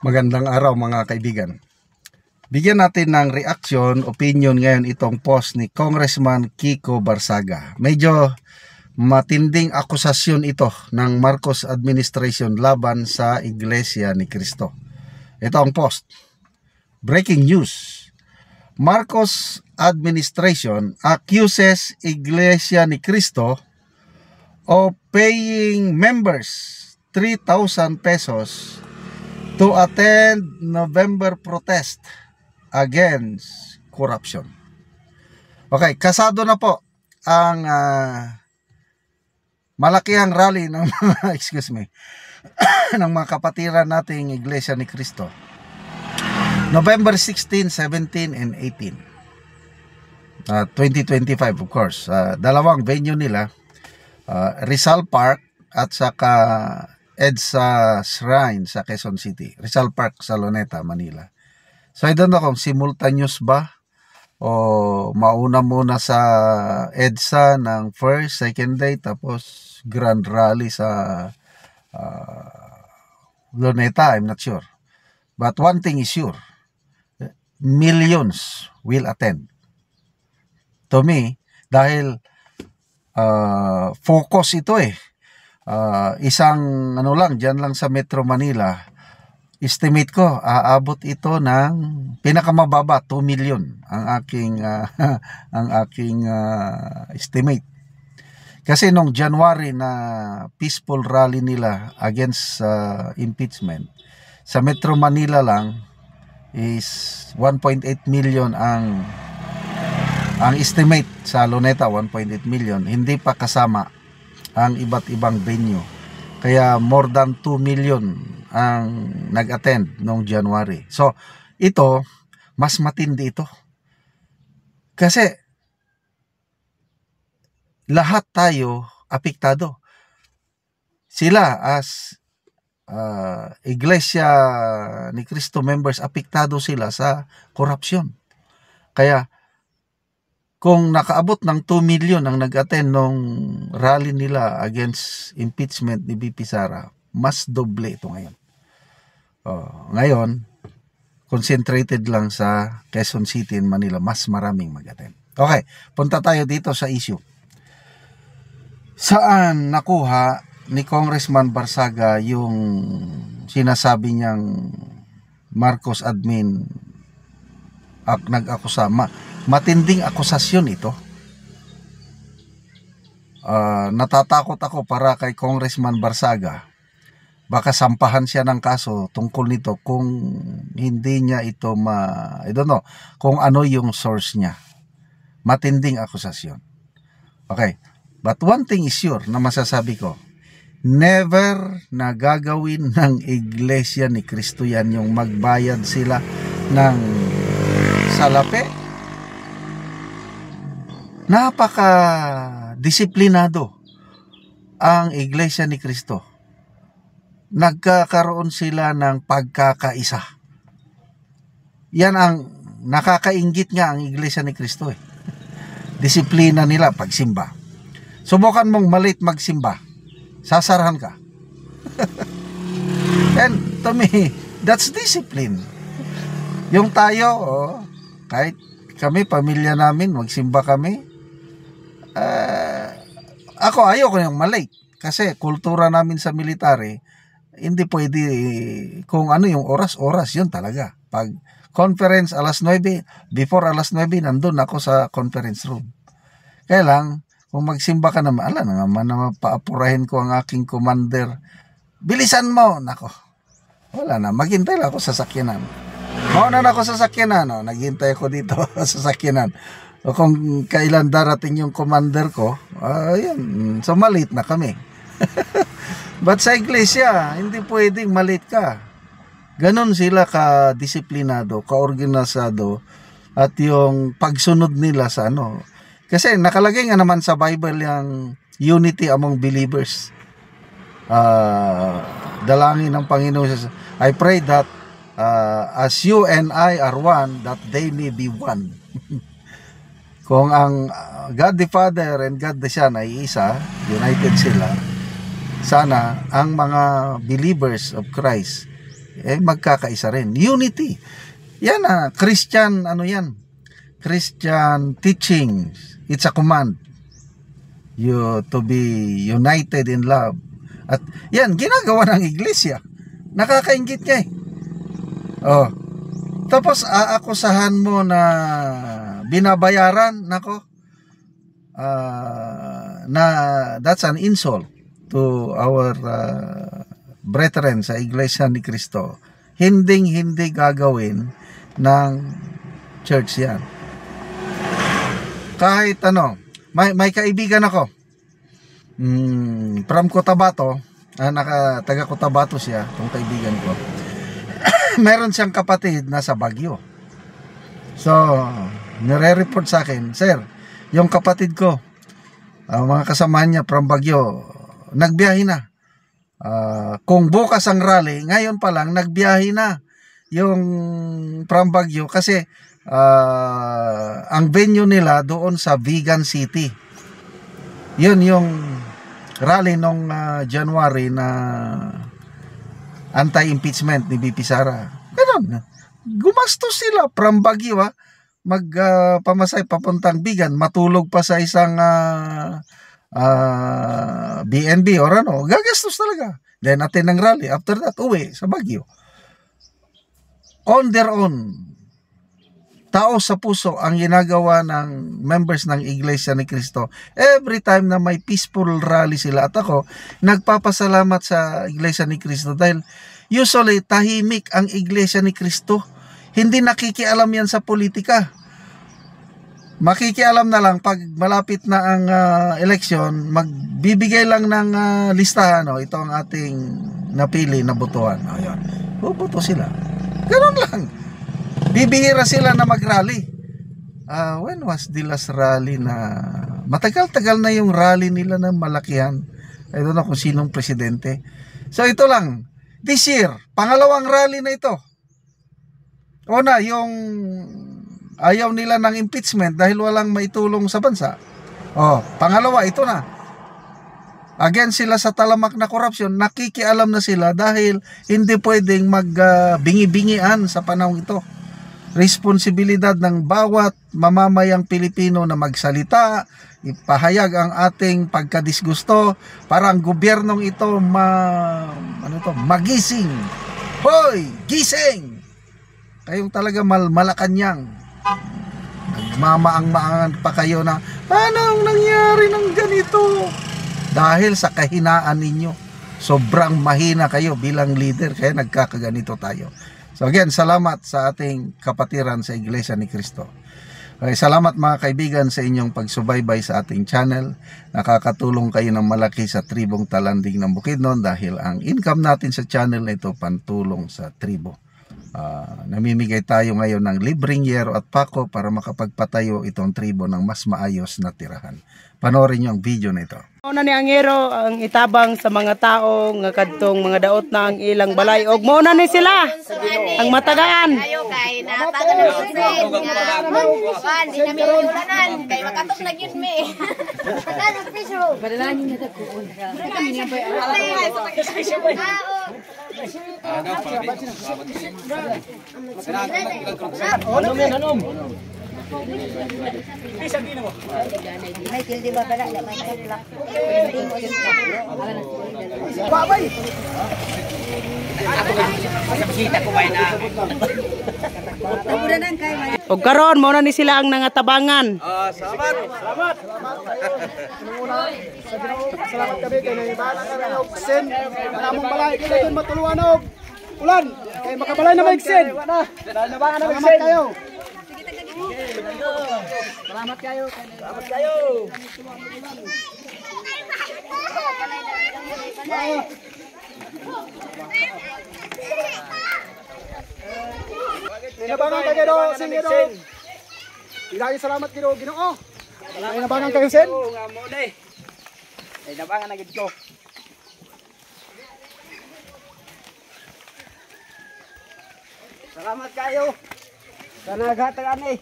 Magandang araw mga kaibigan. Bigyan natin ng reaction, opinion ngayon itong post ni Congressman Kiko Barsaga. Medyo matinding akusasyon ito ng Marcos administration laban sa Iglesia ni Cristo. Ito ang post. Breaking news. Marcos administration accuses Iglesia ni Cristo of paying members 3,000 pesos to attend November protest against corruption. Okay, kasado na po ang malakihang rally ng mga, ng mga kapatiran nating Iglesia ni Cristo. November 16, 17, and 18. 2025 of course. Dalawang venue nila, Rizal Park at saka EDSA Shrine sa Quezon City. Rizal Park sa Luneta, Manila. So I don't know kung simultaneous ba o mauna muna sa EDSA ng first, second day, tapos grand rally sa Luneta. I'm not sure. But one thing is sure, millions will attend. To me, dahil focus ito isang lang dyan lang sa Metro Manila, estimate ko aabot ito ng pinakamababa 2 million ang aking ang aking estimate. Kasi nung January na peaceful rally nila against impeachment, sa Metro Manila lang is 1.8 million ang estimate. Sa Luneta 1.8 million, hindi pa kasama ang iba't ibang venue. Kaya more than 2 million ang nag-attend noong January. So, ito, mas matindi ito. Kasi, lahat tayo apektado. Sila as Iglesia ni Cristo members, apektado sila sa korupsyon. Kaya, kung nakaabot ng 2 million ang nag-attend nung rally nila against impeachment ni BP Sara, mas doble ito ngayon. Ngayon, concentrated lang sa Quezon City and Manila, mas maraming mag-attend. Okay, punta tayo dito sa issue. Saan nakuha ni Congressman Barsaga yung sinasabi niyang Marcos admin nag-akusa? Matinding akusasyon ito. Natatakot ako para kay Congressman Barsaga. Baka sampahan siya ng kaso tungkol nito kung hindi niya ito I don't know kung ano yung source niya. Matinding akusasyon. Okay. But one thing is sure na masasabi ko, never na gagawin ng Iglesia ni Cristo yan yung magbayad sila ng salapi. Napaka-disiplinado ang Iglesia ni Cristo. Nagkakaroon sila ng pagkakaisa. Yan ang nakakainggit nga ang Iglesia ni Cristo. Disiplina nila pagsimba. Subukan mong malit magsimba, sasarahan ka. And to me, that's discipline. Yung tayo, kahit kami, pamilya namin, magsimba kami, ako ayoko yung malate kasi kultura namin sa military, hindi pwede kung ano yung oras yun talaga. Pag conference alas 9, before alas 9 nandun ako sa conference room. Kaya lang kung magsimba ka naman, naman paapurahin ko ang aking commander, bilisan mo, nako, wala na, maghintay lang ako sa sakyanan. Mauna na ako sa sakyanan, naghintay ako dito sa sakyanan. O kung kailan darating yung commander ko, yun, so malit na kami. But sa iglesia, hindi pwedeng malit ka. Ganon sila ka-disiplinado, ka-organisado, at yung pagsunod nila sa Kasi nakalagay nga naman sa Bible yung unity among believers. Dalangin ng Panginoon, I pray that as you and I are one, that they may be one. Kung ang God the Father and God the Son ay isa, united sila, sana ang mga believers of Christ magkakaisa rin. Unity. Yan Christian, Christian teachings. It's a command. You to be united in love. At yan, ginagawa ng iglesia. Nakakaingit nga Tapos aakusahan mo na binabayaran, nako. Na that's an insult to our brethren sa Iglesia ni Cristo. Hindi gagawin ng church yan. Kahit may kaibigan ako from Cotabato, taga Cotabato siya, itong kaibigan ko. Meron siyang kapatid na sa Baguio. So nire-report sa akin, "Sir, yung kapatid ko, mga kasamahan niya from Baguio, nagbiyahe na. Kung bukas ang rally, ngayon pa lang nagbiyahe na yung from Baguio kasi ang venue nila doon sa Vigan City. Yun yung rally nung January na anti-impeachment ni BP Sara. Ganun. Gumastos sila from Baguio magpamasay papuntang Vigan, matulog pa sa isang BNB or gagastos talaga. Then attend ng rally, after that uwi sa Baguio. On their own, tao sa puso ang ginagawa ng members ng Iglesia ni Cristo. Every time na may peaceful rally sila, at ako nagpapasalamat sa Iglesia ni Cristo dahil usually tahimik ang Iglesia ni Cristo. Hindi nakikialam yan sa politika. Makikialam na lang pag malapit na ang eleksyon, magbibigay lang ng listahan. Ito ang ating napili na botohan. Ayun. Boboto sila. Ganun lang. Bibihira sila na mag-rally. When was the last rally na matagal-tagal na yung rally nila na malakihan? I don't know kung sinong presidente. So ito lang. This year, pangalawang rally na ito. Una, yung ayaw nila ng impeachment dahil walang maitulong sa bansa. Pangalawa, ito na. Against sila sa talamak na korupsyon, nakikialam na sila dahil hindi pwedeng bingi-bingian sa panahon ito. Responsibilidad ng bawat mamamayang Pilipino na magsalita, ipahayag ang ating pagkadisgusto para ang gobyernong ito magising. Hoy, gising! Kayong talaga Malacanang. Nagmamaang-maangan pa kayo na, paano nangyari ng ganito? Dahil sa kahinaan ninyo. Sobrang mahina kayo bilang leader, kaya nagkakaganito tayo. So again, salamat sa ating kapatiran sa Iglesia ni Cristo. Okay, salamat mga kaibigan sa inyong pagsubaybay sa ating channel. Nakakatulong kayo ng malaki sa tribong Talanding ng Bukidnon dahil ang income natin sa channel na ito pantulong sa tribo. Namimigay tayo ngayon ng libreng yero at pako para makapagpatayo itong tribo ng mas maayos na tirahan. Panoorin niyo ang video na ito. Mao na ni ang hero ang itabang sa mga tao nga kadtong mga daot na ang ilang balay og mao na ni sila ang matagaan. Ayo kay natagan na sa kan di na mi ulanan kay makatok na gyud mi. Ano piso? Padalanin na dako. Kami ni bay. Anom. Bisa gini mo. May tildi ba bala na may plak. Babay. Kita ko bay na. Og karon mao na ni sila ang nangatabangan. Salamat. Salamat kami kay nahibala ka rin og sen. Namong balay kita dun matuluan og ulan. Kay makabalay na may sen. Nabangan na may sen. Salamat kayo. Salamat kayo. Nabangan kayo sen. Ilahi salamat kayo Ginoo. Nabangan kayo sen. Nga mo day. Ay nabangan na gid ko. Salamat kayo. Sana naghatag ani.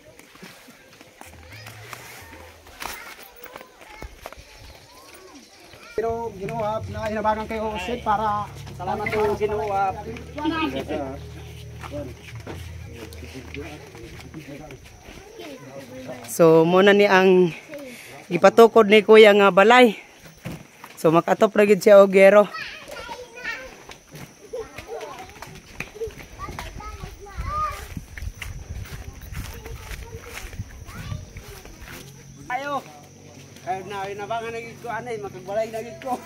Pero Ginoo na hinabangan kayo sen para Salamat po Ginoo. So muna ni ang gipatukod ni kuya nga balay. So makatop ra gid siya og gero. Ayo. Kaya na nabangan na gid ko anay makagbalay na gid ko.